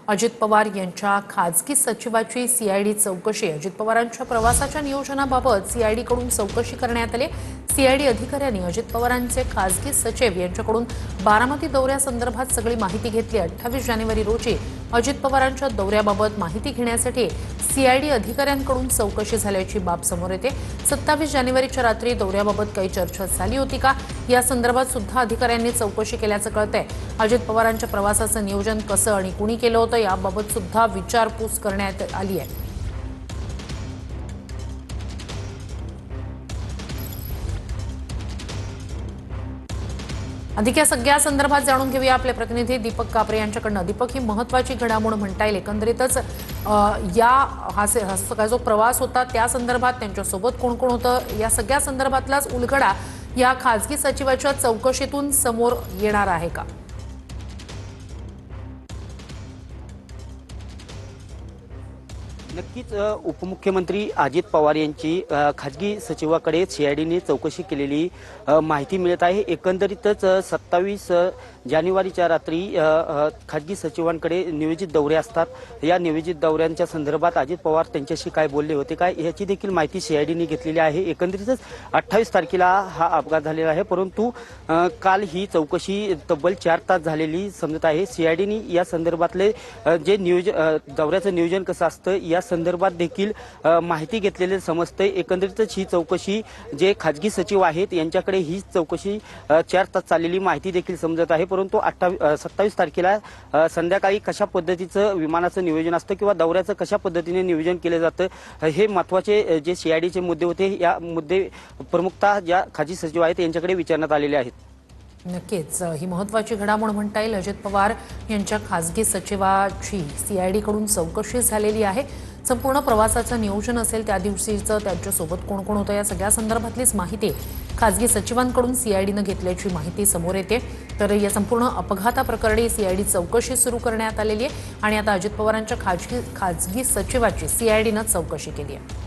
अजित पवार यांच्या खाजगी सचिवाची सीआयडी चौकशी। अजित पवारांच्या प्रवासाच्या नियोजनाबाबत सीआयडीकडून चौकशी करण्यात आली। सीआयडी अधिकाऱ्यांनी अजित पवारांचे खाजगी सचिव यांच्याकडून बारामती दौऱ्यासंदर्भात सगळी माहिती घेतली। 28 जानेवारी रोजी अजित पवारांच्या दौऱ्याबाबत माहिती घेण्यासाठी सीआयडी अधिकाऱ्यांकडून चौकशी झाल्याची बाब समोर येते। 27 जानेवारीच्या रात्री दौऱ्याबाबत काही चर्चा झाली होती का, या संदर्भात सुद्धा अधिकाऱ्यांनी चौकशी केल्याचं कळतंय। अजित पवारांच्या प्रवासाचं नियोजन कसं आणि कुणी केलं होतं याबाबत सुद्धा विचारपूस करण्यात आली आहे। अधिक या सगळ्या संदर्भात जाणून घेऊया आपले प्रतिनिधी दीपक कापरे यांच्याकडनं। दीपक, ही महत्त्वाची घडामोड म्हणता येईल एकंदरीतच हा सगळा जो प्रवास होता त्या संदर्भात त्यांच्यासोबत कोण कोण होतं या सगळ्या संदर्भातलाच उलगडा या खाजगी सचिवाच्या चौकशीतून समोर येणार आहे का? नक्कीच उपमुख्यमंत्री अजित पवार यांची खाजगी सचिवाकडे सीआयडीने चौकशी केलेली माहिती मिळत आहे। एकंदरीतच 27 जानेवारीच्या रात्री खाजगी सचिवांकडे नियोजित दौरे असतात। या नियोजित दौऱ्यांच्या संदर्भात अजित पवार त्यांच्याशी काय बोलले होते काय याची देखील माहिती सीआयडीने घेतलेली आहे। एकंदरीतच 28 तारखेला हा अपघात झालेला आहे, परंतु काल ही चौकशी तब्बल 4 तास झालेली समजत आहे। सीआयडीने या संदर्भातले जे दौऱ्याचं नियोजन कसं असतं या संदर्भात देखील माहिती घेतलेले समजते। एकंदरीतच ही चौकशी जे खाजगी सचिव आहेत यांच्याकडे ही चौकशी 4 तास चाललेली माहिती देखील समजत आहे, परंतु 27 तारखेला संध्याकाळी कशा पद्धतीचं विमानाचं नियोजन असतं किंवा दौऱ्याचं कशा पद्धतीने नियोजन केलं जातं हे महत्त्वाचे जे सीआयडीचे मुद्दे होते, या मुद्दे प्रमुखतः ज्या खाजगी सचिव आहेत यांच्याकडे विचारण्यात आलेले आहेत। नक्कीच ही महत्त्वाची घडामोड म्हणता येईल। अजित पवार यांच्या खाजगी सचिवाची सीआयडीकडून चौकशी झालेली आहे। संपूर्ण प्रवासाचं नियोजन असेल त्या दिवशीचं त्यांच्यासोबत कोण कोण होतं या सगळ्या संदर्भातलीच माहिती खाजगी सचिवांकडून सीआयडीनं घेतल्याची माहिती समोर येते। तर या संपूर्ण अपघाताप्रकरणी सीआयडी चौकशी सुरू करण्यात आलेली आहे आणि आता अजित पवारांच्या खाजगी सचिवाची सीआयडीनं चौकशी केली आहे।